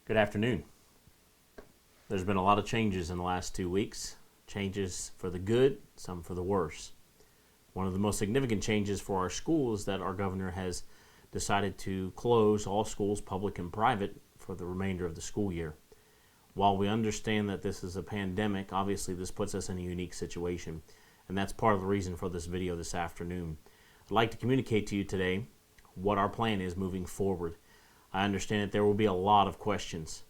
Good afternoon. There's been a lot of changes in the last 2 weeks. Changes for the good, some for the worse. One of the most significant changes for our school is that our governor has decided to close all schools, public and private, for the remainder of the school year. While we understand that this is a pandemic, obviously this puts us in a unique situation, and that's part of the reason for this video this afternoon. I'd like to communicate to you today what our plan is moving forward. I understand that there will be a lot of questions,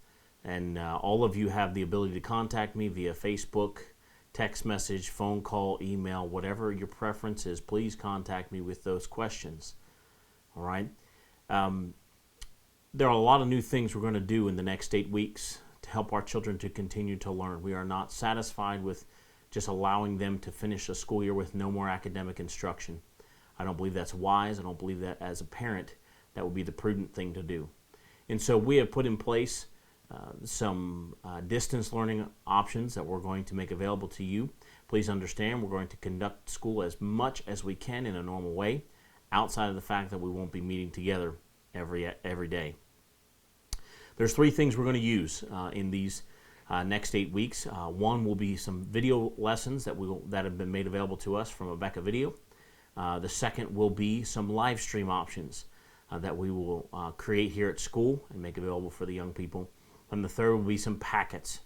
and all of you have the ability to contact me via Facebook, text message, phone call, email, whatever your preference is. Please contact me with those questions. All right. There are a lot of new things we're going to do in the next 8 weeks to help our children to continue to learn. We are not satisfied with just allowing them to finish a school year with no more academic instruction. I don't believe that's wise. I don't believe that as a parent that would be the prudent thing to do. And so we have put in place some distance learning options that we're going to make available to you. Please understand we're going to conduct school as much as we can in a normal way, outside of the fact that we won't be meeting together every day. There's 3 things we're going to use in these next 8 weeks. One will be some video lessons that have been made available to us from Abeka Video. The second will be some live stream options that we will create here at school and make available for the young people. And the third will be some packets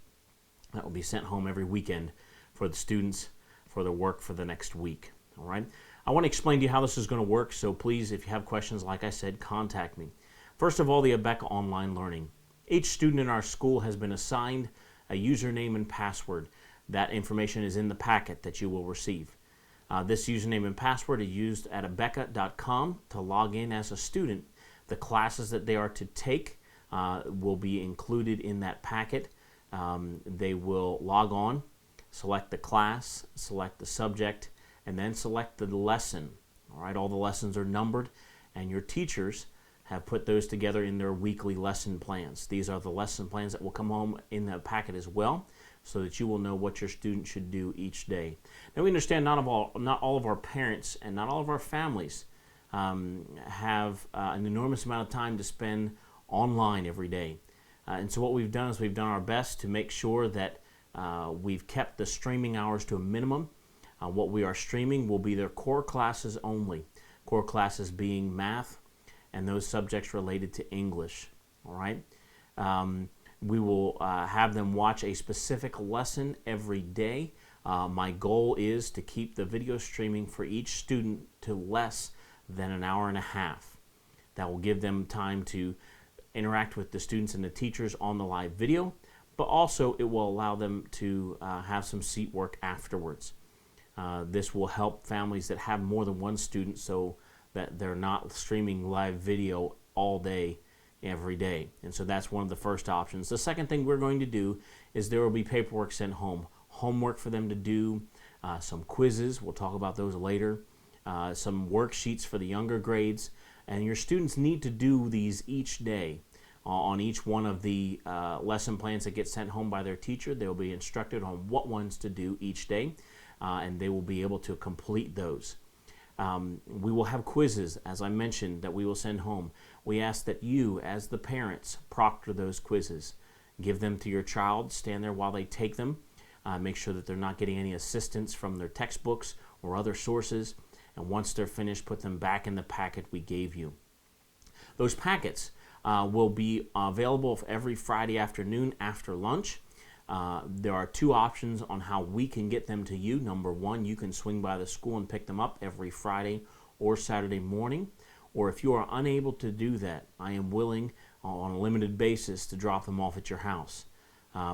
that will be sent home every weekend for the students for their work for the next week. All right. I want to explain to you how this is going to work, so please, if you have questions, like I said, contact me. First of all, the Abeka Online Learning. Each student in our school has been assigned a username and password. That information is in the packet that you will receive. This username and password are used at abeka.com to log in as a student. The classes that they are to take will be included in that packet. They will log on, select the class, select the subject, and then select the lesson. All right, all the lessons are numbered, and your teachers have put those together in their weekly lesson plans. These are the lesson plans that will come home in the packet as well, so that you will know what your student should do each day. Now we understand not all of our parents and not all of our families have an enormous amount of time to spend online every day. And so what we've done is we've done our best to make sure that we've kept the streaming hours to a minimum. What we are streaming will be their core classes only. Core classes being math and those subjects related to English. All right. We will have them watch a specific lesson every day. My goal is to keep the video streaming for each student to less than an hour and a half. That will give them time to interact with the students and the teachers on the live video, but also it will allow them to have some seat work afterwards. This will help families that have more than one student so that they're not streaming live video all day every day. And so that's one of the first options. The second thing we're going to do is there will be paperwork sent home, homework for them to do, some quizzes, we'll talk about those later, some worksheets for the younger grades, and your students need to do these each day. On each one of the lesson plans that get sent home by their teacher, they'll be instructed on what ones to do each day, and they will be able to complete those. We will have quizzes, as I mentioned, that we will send home. We ask that you, as the parents, proctor those quizzes. Give them to your child, stand there while they take them. Make sure that they're not getting any assistance from their textbooks or other sources. And once they're finished, put them back in the packet we gave you. Those packets will be available every Friday afternoon after lunch. There are 2 options on how we can get them to you. Number 1, you can swing by the school and pick them up every Friday or Saturday morning. Or if you are unable to do that, I am willing on a limited basis to drop them off at your house.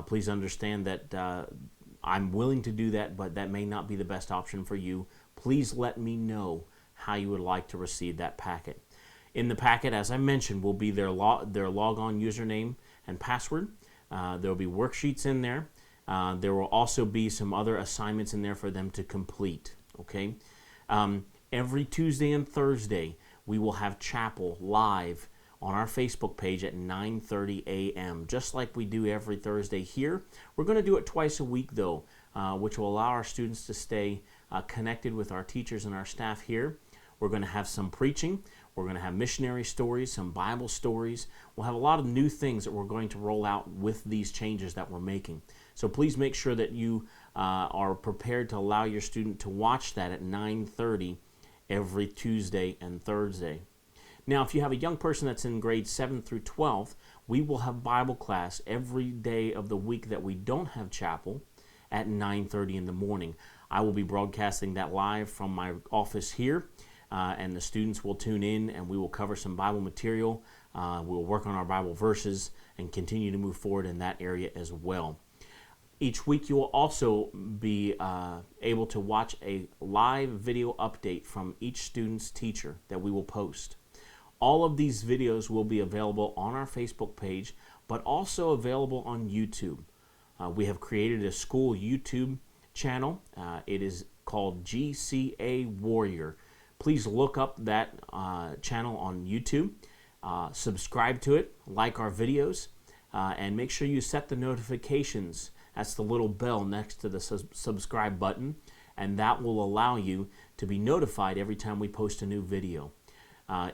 Please understand that I'm willing to do that, but that may not be the best option for you. Please let me know how you would like to receive that packet. In the packet, as I mentioned, will be their log-on username and password. There will be worksheets in there. There will also be some other assignments in there for them to complete. Okay. Every Tuesday and Thursday, we will have chapel live on our Facebook page at 9:30 a.m. just like we do every Thursday here. We're going to do it twice a week, though, which will allow our students to stay connected with our teachers and our staff here. We're going to have some preaching. We're going to have missionary stories, some Bible stories. We'll have a lot of new things that we're going to roll out with these changes that we're making. So please make sure that you are prepared to allow your student to watch that at 9:30 every Tuesday and Thursday. Now, if you have a young person that's in grades 7 through 12, we will have Bible class every day of the week that we don't have chapel at 9:30 in the morning. I will be broadcasting that live from my office here, and the students will tune in, and we will cover some Bible material. We'll work on our Bible verses and continue to move forward in that area as well. Each week you will also be able to watch a live video update from each student's teacher that we will post. All of these videos will be available on our Facebook page, but also available on YouTube. We have created a school YouTube channel. It is called GCA Warrior. Please look up that channel on YouTube, subscribe to it, like our videos, and make sure you set the notifications. That's the little bell next to the subscribe button, and that will allow you to be notified every time we post a new video.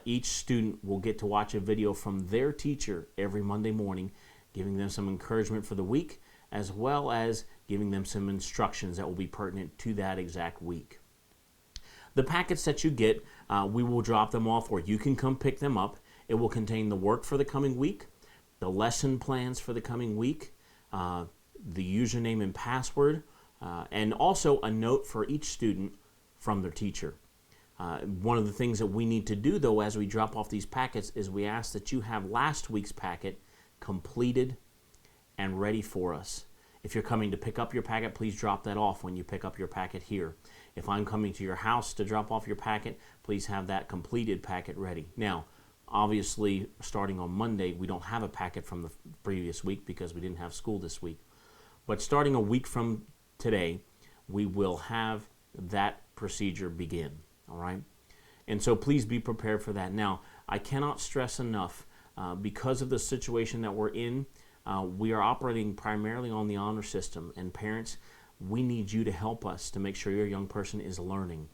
Each student will get to watch a video from their teacher every Monday morning, giving them some encouragement for the week, as well as giving them some instructions that will be pertinent to that exact week. The packets that you get, we will drop them off, or you can come pick them up. It will contain the work for the coming week, the lesson plans for the coming week, the username and password, and also a note for each student from their teacher. One of the things that we need to do, though, as we drop off these packets is we ask that you have last week's packet completed and ready for us. If you're coming to pick up your packet, please drop that off when you pick up your packet here. If I'm coming to your house to drop off your packet, please have that completed packet ready. Now, obviously, starting on Monday, we don't have a packet from the previous week because we didn't have school this week. But starting a week from today, we will have that procedure begin. All right? And so please be prepared for that. Now, I cannot stress enough, because of the situation that we're in, we are operating primarily on the honor system. And parents, we need you to help us to make sure your young person is learning.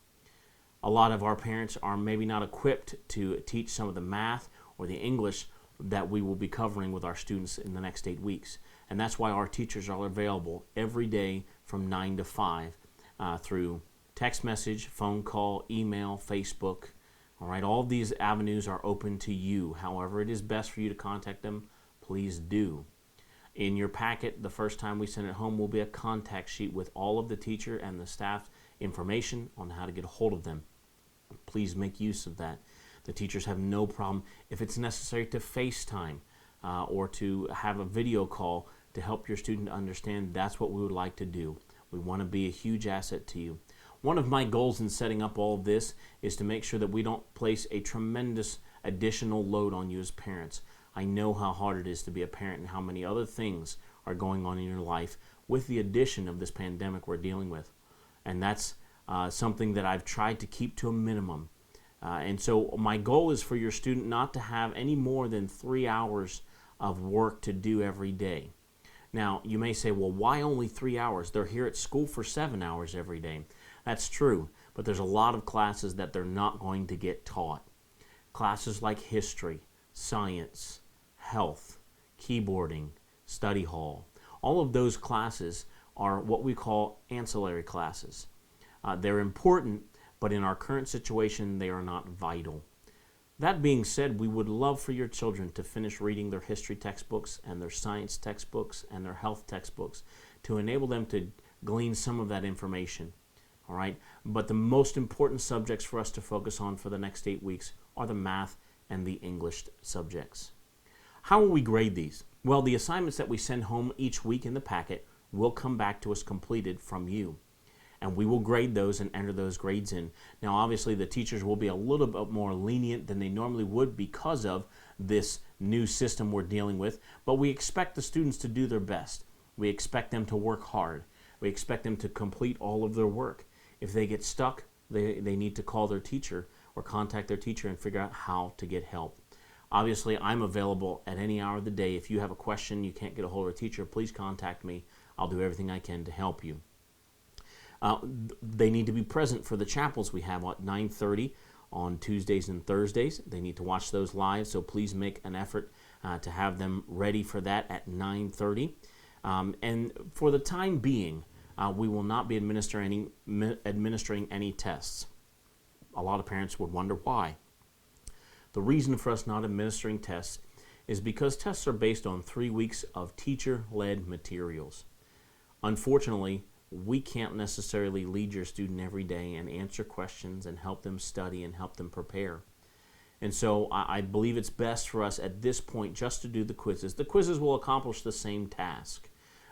A lot of our parents are maybe not equipped to teach some of the math or the English that we will be covering with our students in the next 8 weeks. And that's why our teachers are available every day from 9 to 5 through text message, phone call, email, Facebook. All right, all of these avenues are open to you. However it is best for you to contact them, please do. In your packet, the first time we send it home, will be a contact sheet with all of the teacher and the staff information on how to get a hold of them. Please make use of that. The teachers have no problem if it's necessary to FaceTime or to have a video call to help your student understand. That's what we would like to do. We want to be a huge asset to you. One of my goals in setting up all of this is to make sure that we don't place a tremendous additional load on you as parents. I know how hard it is to be a parent and how many other things are going on in your life with the addition of this pandemic we're dealing with. And that's something that I've tried to keep to a minimum. And so my goal is for your student not to have any more than 3 hours of work to do every day. Now, you may say, well, why only 3 hours? They're here at school for 7 hours every day. That's true, but there's a lot of classes that they're not going to get taught. Classes like history, science, health, keyboarding, study hall. All of those classes are what we call ancillary classes. They're important, but in our current situation, they are not vital. That being said, we would love for your children to finish reading their history textbooks and their science textbooks and their health textbooks to enable them to glean some of that information. All right? But the most important subjects for us to focus on for the next 8 weeks are the math and the English subjects. How will we grade these? Well, the assignments that we send home each week in the packet will come back to us completed from you. And we will grade those and enter those grades in. Now, obviously, the teachers will be a little bit more lenient than they normally would because of this new system we're dealing with, but we expect the students to do their best. We expect them to work hard. We expect them to complete all of their work. If they get stuck, they need to call their teacher or contact their teacher and figure out how to get help. Obviously, I'm available at any hour of the day. If you have a question, you can't get a hold of a teacher, please contact me. I'll do everything I can to help you. They need to be present for the chapels we have at 9:30 on Tuesdays and Thursdays. They need to watch those live, so please make an effort to have them ready for that at 9:30. And for the time being, we will not be administering any tests. A lot of parents would wonder why. The reason for us not administering tests is because tests are based on 3 weeks of teacher-led materials. Unfortunately, we can't necessarily lead your student every day and answer questions and help them study and help them prepare. And so I believe it's best for us at this point just to do the quizzes. The quizzes will accomplish the same task,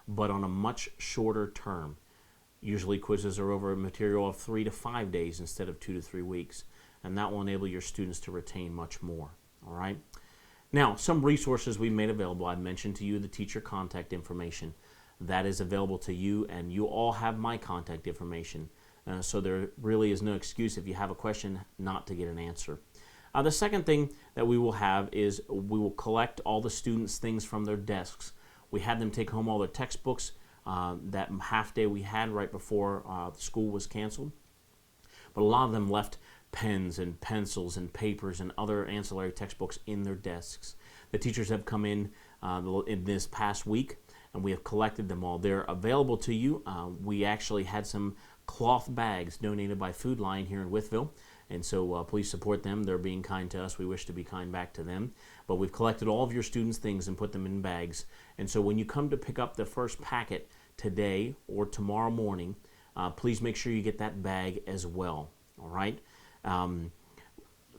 but on a much shorter term. Usually quizzes are over a material of 3 to 5 days instead of 2 to 3 weeks, and that will enable your students to retain much more. All right. Now, some resources we made available. I mentioned to you the teacher contact information. That is available to you, and you all have my contact information. So there really is no excuse if you have a question not to get an answer. The second thing that we will have is we will collect all the students' things from their desks. We had them take home all their textbooks that half day we had right before the school was canceled. But a lot of them left pens and pencils and papers and other ancillary textbooks in their desks. The teachers have come in this past week, and we have collected them all. They're available to you. We actually had some cloth bags donated by Food Lion here in Wytheville, and so please support them. They're being kind to us. We wish to be kind back to them. But we've collected all of your students' things and put them in bags. And so when you come to pick up the first packet today or tomorrow morning, please make sure you get that bag as well. All right?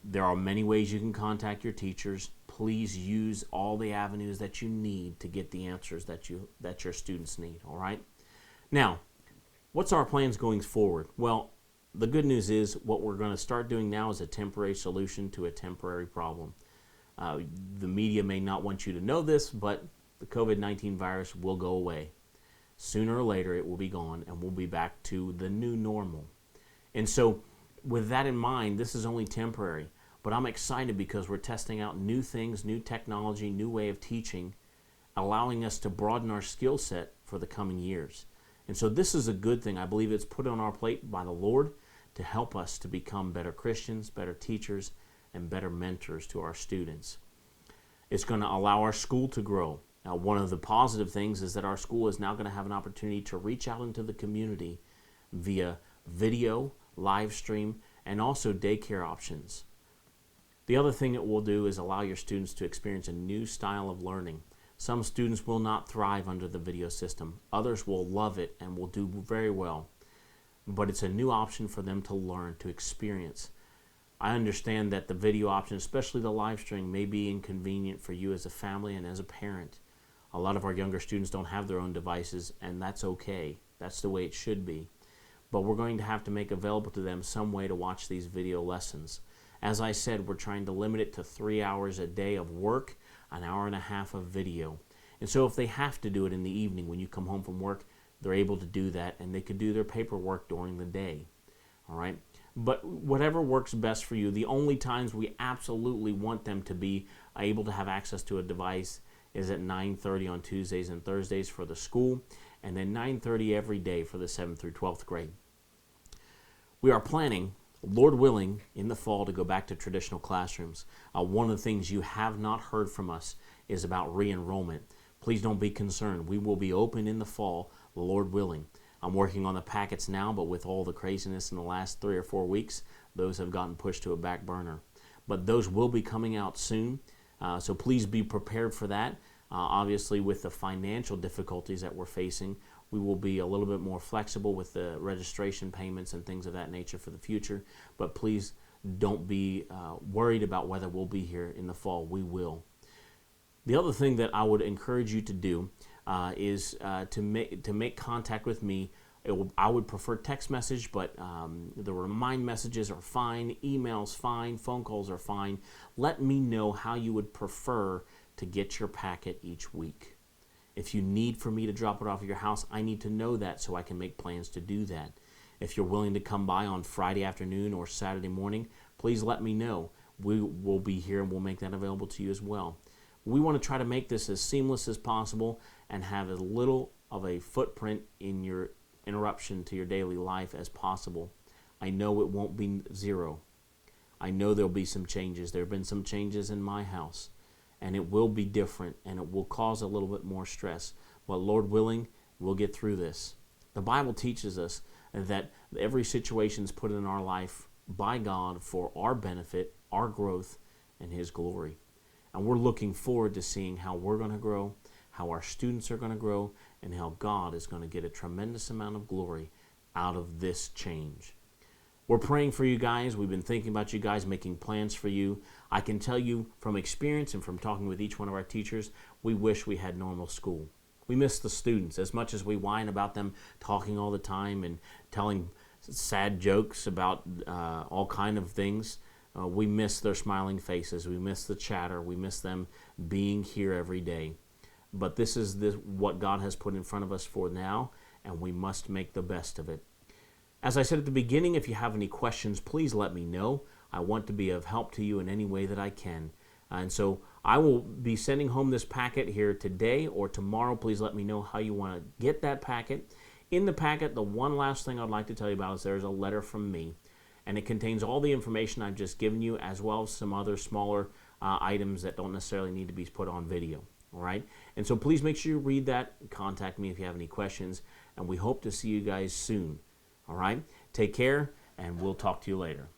There are many ways you can contact your teachers. Please use all the avenues that you need to get the answers that your students need. All right? Now, what's our plans going forward? Well, the good news is what we're going to start doing now is a temporary solution to a temporary problem. The media may not want you to know this, but the COVID-19 virus will go away. Sooner or later, it will be gone, and we'll be back to the new normal. And so, with that in mind, this is only temporary. But I'm excited because we're testing out new things, new technology, new way of teaching, allowing us to broaden our skill set for the coming years. And so this is a good thing. I believe it's put on our plate by the Lord to help us to become better Christians, better teachers, and better mentors to our students. It's going to allow our school to grow. Now, one of the positive things is that our school is now going to have an opportunity to reach out into the community via video, live stream, and also daycare options. The other thing it will do is allow your students to experience a new style of learning. Some students will not thrive under the video system. Others will love it and will do very well. But it's a new option for them to learn, to experience. I understand that the video option, especially the live stream, may be inconvenient for you as a family and as a parent. A lot of our younger students don't have their own devices, and that's okay. That's the way it should be. But we're going to have to make available to them some way to watch these video lessons. As I said, we're trying to limit it to 3 hours a day of work, an hour and a half of video. And so if they have to do it in the evening when you come home from work, they're able to do that, and they could do their paperwork during the day. All right? But whatever works best for you, the only times we absolutely want them to be able to have access to a device is at 9:30 on Tuesdays and Thursdays for the school, and then 9:30 every day for the 7th through 12th grade. We are planning, Lord willing, in the fall to go back to traditional classrooms. One of the things you have not heard from us is about re-enrollment. Please don't be concerned. We will be open in the fall, Lord willing. I'm working on the packets now, but with all the craziness in the last 3 or 4 weeks, those have gotten pushed to a back burner. But those will be coming out soon, so please be prepared for that. Obviously, with the financial difficulties that we're facing, we will be a little bit more flexible with the registration payments and things of that nature for the future. But please don't be worried about whether we'll be here in the fall. We will. The other thing that I would encourage you to do is to make contact with me. I would prefer text message, but the remind messages are fine, emails fine, phone calls are fine. Let me know how you would prefer to get your packet each week. If you need for me to drop it off at your house, I need to know that so I can make plans to do that. If you're willing to come by on Friday afternoon or Saturday morning, please let me know. We will be here and we'll make that available to you as well. We want to try to make this as seamless as possible and have as little of a footprint in your interruption to your daily life as possible. I know it won't be zero. I know there'll be some changes. There have been some changes in my house, and it will be different, and it will cause a little bit more stress. But Lord willing, we'll get through this. The Bible teaches us that every situation is put in our life by God for our benefit, our growth, and His glory. And we're looking forward to seeing how we're going to grow, how our students are going to grow, and how God is going to get a tremendous amount of glory out of this change. We're praying for you guys. We've been thinking about you guys, making plans for you. I can tell you from experience and from talking with each one of our teachers, we wish we had normal school. We miss the students as much as we whine about them talking all the time and telling sad jokes about all kind of things. We miss their smiling faces. We miss the chatter. We miss them being here every day. But this is what God has put in front of us for now, and we must make the best of it. As I said at the beginning, if you have any questions, please let me know. I want to be of help to you in any way that I can. And so I will be sending home this packet here today or tomorrow. Please let me know how you want to get that packet. In the packet, the one last thing I'd like to tell you about is there's a letter from me. And it contains all the information I've just given you, as well as some other smaller items that don't necessarily need to be put on video. All right? And so please make sure you read that. Contact me if you have any questions. And we hope to see you guys soon. All right? Take care, and we'll talk to you later.